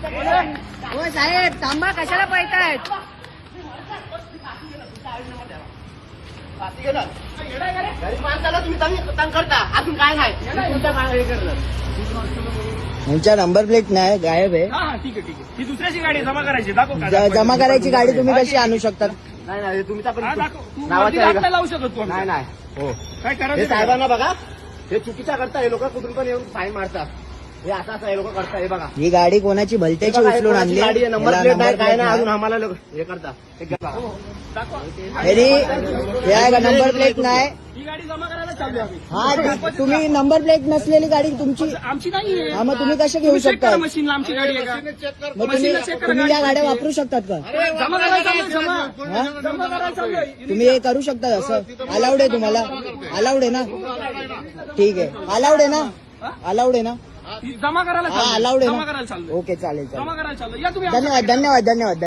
हो साहेब थांबा, कशाला पळतायत? गरीब माणसाला तुम्ही तंग करता, अजून काय नाही तुमच्या मागे हे करणार. यांच्या नंबर प्लेट नाही, गायब आहे. ठीक आहे. ही दुसऱ्याची गाडी जमा करायची, दाखव का? जमा करायची गाडी तुम्ही कशी आणू शकता? नाही नाही, तुमचा पण हा, दाखव. तू नावाचं वरती आहे हात का? नाही लावू शकत तू आमच्या. नाही नाही हो. काय हे करायचं? साहेबांना बघा, हे चुकीचा करता. हे लोक कुठून पण येऊन फाईन मारतात. हे असं हे लोक करतात. हे बघा, ही गाडी कोणाची भलत्याची हे बघा, हे उचलून कोणाची आणली. गाडी आहे, नंबर याला प्लेट नंबर नाही, काय प्लेट नाही, नाही. अजून आम्हाला लोक हे करता. हे बघा. नंबर प्लेट नाही. ही गाडी जमा करायला चालू आम्ही. हा, तुम्ही नंबर प्लेट नसलेली गाडी तुमची. आमची नाही. हा, मग तुम्ही कसे घेऊ शकता? मशीनला आमची गाडी आहे का? मग तुम्ही मशीनला check करा तुम्ही या गाडी. गाड्या वापरू शकतात का? जमा करायला चालू आहे, जमा. हा? जमा करायला चालू आहे. तुम्ही हे करू शकता असं? अलाउड आहे तुम्हाला? अलाउड आहे ना? ठीक आहे, अलाउड आहे ना? अलाउड आहे ना? ही जमा करायला हा, चालू आहे. अलाउड आहे जमा ना? करायला चालू आहे. ओके, चालेल जमा चालेल. करायला चालू आहे. या तुम्ही. धन्यवाद.